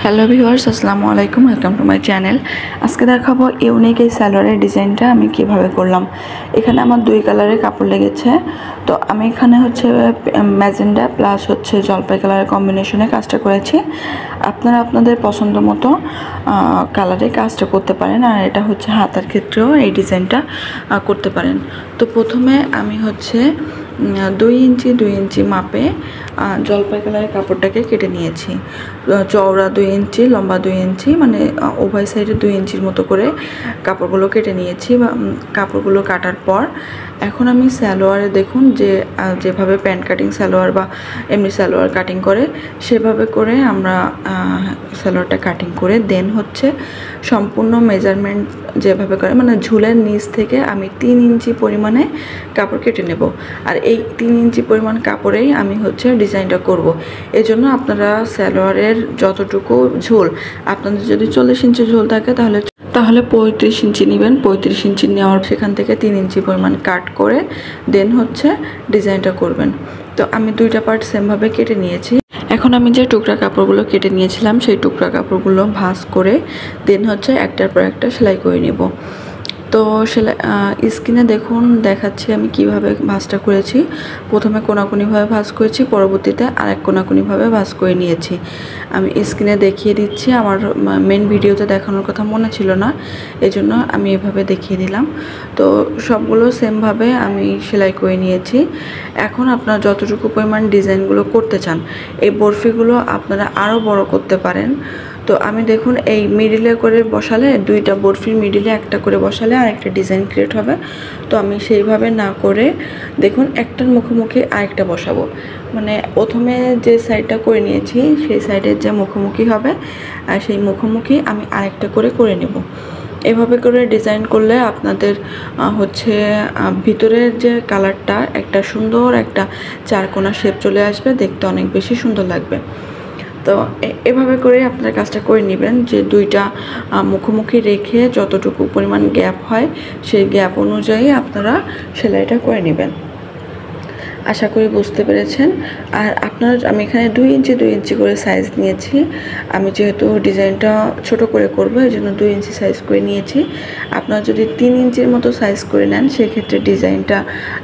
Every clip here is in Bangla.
হ্যালো ভিউয়ার্স, আসসালামু আলাইকুম। Welcome to my channel. আজকে দেখাবো ইউনিক এই সালোয়ারের ডিজাইনটা আমি কিভাবে করলাম। এখানে আমার দুই কালারের কাপড় লেগেছে। তো আমি এখানে ম্যাজেন্ডা প্লাস জলপাই কালারের কম্বিনেশনে কাজটা করেছি। আপনারা আপনাদের পছন্দ মতো কালারে কাজটা করতে পারেন। আর এটা হাতার ক্ষেত্রেও এই ডিজাইনটা করতে পারেন। তো প্রথমে আমি 2 ইঞ্চি মাপে জলপাই কালারের কাপড়টাকে কেটে নিয়েছি। চওড়া 2 ইঞ্চি, লম্বা 2 ইঞ্চি, মানে উভয় সাইডে 2 ইঞ্চির মতো করে কাপড়গুলো কেটে নিয়েছি। কাপড়গুলো কাটার পর এখন আমি সালোয়ারে দেখুন যেভাবে প্যান্ট কাটিং সালোয়ার বা এমনি সালোয়ার কাটিং করে সেভাবে করে আমরা সালোয়ারটা কাটিং করে দেন সম্পূর্ণ মেজারমেন্ট যেভাবে করে, মানে ঝুলের নিচ থেকে আমি 3 ইঞ্চি পরিমাণে কাপড় কেটে নেব। আর এই 3 ইঞ্চি পরিমাণ কাপড়েই আমি ডিজাইনটা করব। এজন্য আপনারা সালোয়ারের যতটুকু ঝোল, আপনাদের যদি 40 ইঞ্চি ঝোল থাকে তাহলে 35 ইঞ্চি নেবেন। 35 ইঞ্চি নেওয়ার সেখান থেকে 3 ইঞ্চি পরিমাণ কাট করে দেন ডিজাইনটা করবেন। তো আমি দুইটা পার্ট সেমভাবে কেটে নিয়েছি। এখন আমি যে টুকরা কাপড়গুলো কেটে নিয়েছিলাম সেই টুকরা কাপড়গুলো ভাঁজ করে দেন একটার পর একটা সেলাই করে নেব। তো স্ক্রিনে দেখুন দেখাচ্ছি আমি কিভাবে ভাঁজটা করেছি। প্রথমে কোনাকুনিভাবে ভাঁজ করেছি, পরবর্তীতে আরেক কোনাকুনিভাবে ভাঁজ করে নিয়েছি। আমি স্ক্রিনে দেখিয়ে দিচ্ছি, আমার মেন ভিডিওতে দেখানোর কথা মনে ছিল না, এজন্য আমি এভাবে দেখিয়ে দিলাম। তো সবগুলো সেমভাবে আমি সেলাই করে নিয়েছি। এখন আপনারা যতটুকু পরিমাণ ডিজাইনগুলো করতে চান, এই বরফিগুলো আপনারা আরও বড় করতে পারেন। তো আমি দেখুন এই মিডিলে করে বসালে, দুইটা বরফির মিডিলে একটা করে বসালে আর একটা ডিজাইন ক্রিয়েট হবে। তো আমি সেইভাবে না করে দেখুন একটার মুখোমুখি আরেকটা বসাবো। মানে প্রথমে যে সাইডটা করে নিয়েছি সেই সাইডের যে মুখোমুখি হবে আর সেই মুখোমুখি আমি আরেকটা করে নেব। এভাবে করে ডিজাইন করলে আপনাদের ভিতরের যে কালারটা একটা সুন্দর একটা চারকোনা শেপ চলে আসবে, দেখতে অনেক বেশি সুন্দর লাগবে। তো এভাবে করে আপনারা কাজটা করে নেবেন, যে দুইটা মুখোমুখি রেখে যতটুকু পরিমাণ গ্যাপ হয় সেই গ্যাপ অনুযায়ী আপনারা সেলাইটা করে নেবেন। আশা করি বুঝতে পেরেছেন। আর আমি এখানে 2 ইঞ্চি করে সাইজ নিয়েছি। আমি যেহেতু ডিজাইনটা ছোট করে করব এই জন্য 2 ইঞ্চি সাইজ করে নিয়েছি। আপনারা যদি 3 ইঞ্চির মতো সাইজ করে নেন সেক্ষেত্রে ডিজাইনটা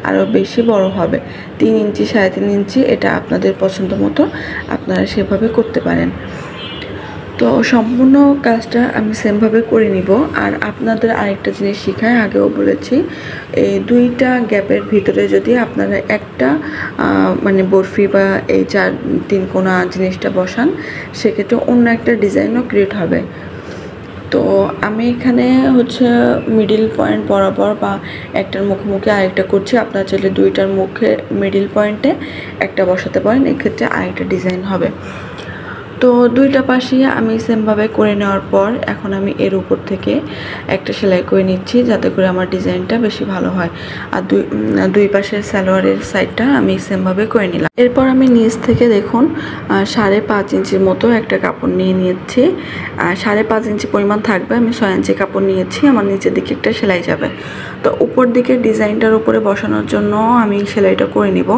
আরও বেশি বড় হবে। 3 ইঞ্চি, 3.5 ইঞ্চি, এটা আপনাদের পছন্দ মতো আপনারা সেভাবে করতে পারেন। তো সম্পূর্ণ কাজটা আমি সেমভাবে করে নিব। আর আপনাদের আরেকটা জিনিস শেখাই, আগেও বলেছি, এই দুইটা গ্যাপের ভিতরে যদি আপনারা একটা বরফি বা এই 4-3 কোনা জিনিসটা বসান সেক্ষেত্রে অন্য একটা ডিজাইনও ক্রিয়েট হবে। তো আমি এখানে মিডিল পয়েন্ট বরাবর বা একটার মুখোমুখি আরেকটা করছি। আপনারা চাইলে দুইটার মুখে মিডিল পয়েন্টে একটা বসাতে পারেন, এক্ষেত্রে আরেকটা ডিজাইন হবে। তো দুইটা পাশে আমি সেমভাবে করে নেওয়ার পর এখন আমি এর উপর থেকে একটা সেলাই করে নিচ্ছি যাতে করে আমার ডিজাইনটা বেশি ভালো হয়। আর দুই পাশের সালোয়ারের সাইডটা আমি সেমভাবে করে নিলাম। এরপর আমি নিচ থেকে দেখুন 5.5 ইঞ্চির মতো একটা কাপড় নিয়ে নিয়েছি। 5.5 ইঞ্চি পরিমাণ থাকবে, আমি 6 ইঞ্চি কাপড় নিয়েছি। আমার নিচের দিকে একটা সেলাই যাবে। তো উপর দিকে ডিজাইনটার উপরে বসানোর জন্য আমি সেলাইটা করে নিব।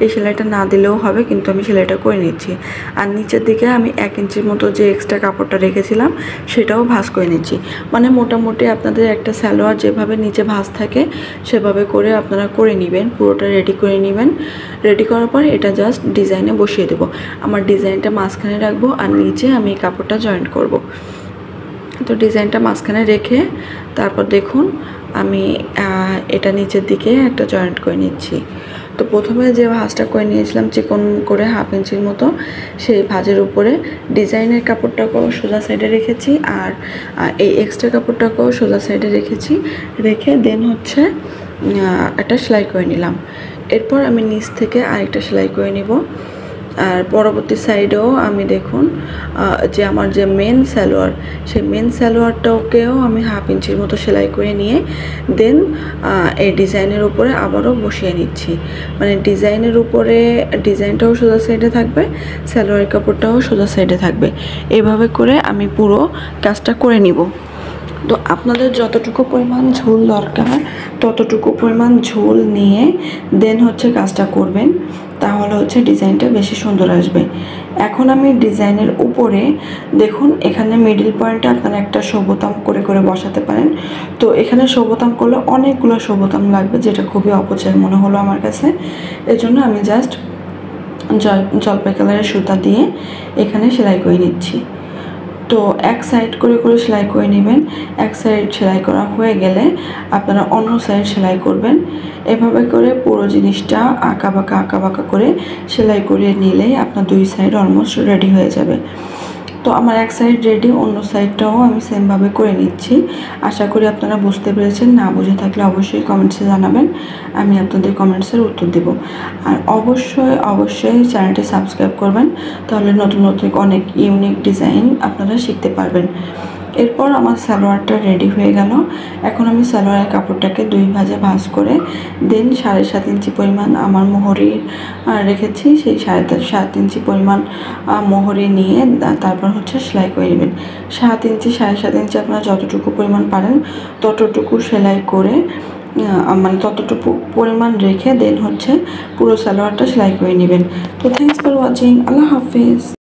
এই সেলাইটা না দিলেও হবে, কিন্তু আমি সেলাইটা করে নিচ্ছি। আর নিচের দিকে আমি 1 ইঞ্চির মতো যে এক্সট্রা কাপড়টা রেখেছিলাম সেটাও ভাঁজ করে নিচ্ছি। মানে মোটামুটি আপনাদের একটা সালোয়ার যেভাবে নিচে ভাঁজ থাকে সেভাবে করে আপনারা করে নেবেন, পুরোটা রেডি করে নেবেন। রেডি করার পর এটা জাস্ট ডিজাইনে বসিয়ে দেবো। আমার ডিজাইনটা মাঝখানে রাখবো আর নিচে আমি কাপড়টা জয়েন্ট করব। তো ডিজাইনটা মাঝখানে রেখে তারপর দেখুন আমি এটা নিচের দিকে একটা জয়েন্ট করে নিচ্ছি। তো প্রথমে যে ভাঁজটা করে নিয়েছিলাম চিকন করে 1/2 ইঞ্চির মতো, সেই ভাঁজের উপরে ডিজাইনের কাপড়টাকেও সোজা সাইডে রেখেছি আর এই এক্সট্রা কাপড়টাকেও সোজা সাইডে রেখে দেন একটা সেলাই করে নিলাম। এরপর আমি নিচ থেকে আরেকটা সেলাই করে নিব। আর পরবর্তী সাইডেও আমি দেখুন যে আমার যে মেন সালোয়ার, সেই মেন সালোয়ারটাকেও আমি 1/2 ইঞ্চির মতো সেলাই করে নিয়ে দেন এই ডিজাইনের উপরে আবারও বসিয়ে নিচ্ছি। মানে ডিজাইনের উপরে ডিজাইনটাও সোজা সাইডে থাকবে, সালোয়ারের কাপড়টাও সোজা সাইডে থাকবে। এভাবে করে আমি পুরো কাজটা করে নিব। তো আপনাদের যতটুকু পরিমাণ ঝোল দরকার ততটুকু পরিমাণ ঝোল নিয়ে দেন কাজটা করবেন। তাহলে হচ্ছে ডিজাইনটা বেশি সুন্দর আসবে। এখন আমি ডিজাইনের উপরে দেখুন এখানে মিডল পয়েন্টে আপনারা একটা শোবোতাম করে করে বসাতে পারেন। তো এখানে শোবোতাম করলে অনেকগুলো শোবোতাম লাগবে, যেটা খুবই অপচয় মনে হলো আমার কাছে। এজন্য আমি জাস্ট জলপাই কালারের সুতা দিয়ে এখানে সেলাই করে নিচ্ছি। তো এক সাইড করে করে সেলাই করে নেবেন। এক সাইড সেলাই করা হয়ে গেলে আপনারা অন্য সাইড সেলাই করবেন। এভাবে করে পুরো জিনিসটা আঁকা বাঁকা করে সেলাই করে নিলেই আপনার দুই সাইড অলমোস্ট রেডি হয়ে যাবে। তো আমার এক সাইড রেডি, অন্য সাইডটাও আমি সেমভাবে করে নিচ্ছি। আশা করি আপনারা বুঝতে পেরেছেন। না বুঝে থাকলে অবশ্যই কমেন্টসে জানাবেন, আমি আপনাদের কমেন্টসের উত্তর দেব। আর অবশ্যই চ্যানেলটি সাবস্ক্রাইব করবেন, তাহলে নতুন অনেক ইউনিক ডিজাইন আপনারা শিখতে পারবেন। এরপর আমার সালোয়ারটা রেডি হয়ে গেল। এখন আমি সালোয়ারের কাপড়টাকে দুই ভাঁজে ভাঁজ করে দেন 7.5 ইঞ্চি পরিমাণ আমার মোহরি রেখেছি। সেই 7.5 ইঞ্চি পরিমাণ মোহরি নিয়ে তারপর হচ্ছে সেলাই করে নেবেন। 7 ইঞ্চি 7.5 ইঞ্চি আপনারা যতটুকু পরিমাণ পারেন ততটুকু সেলাই করে মানে ততটুকু পরিমাণ রেখে দেন হচ্ছে পুরো সালোয়ারটা সেলাই করে নেবেন। তো thanks for watching. Allah Hafiz.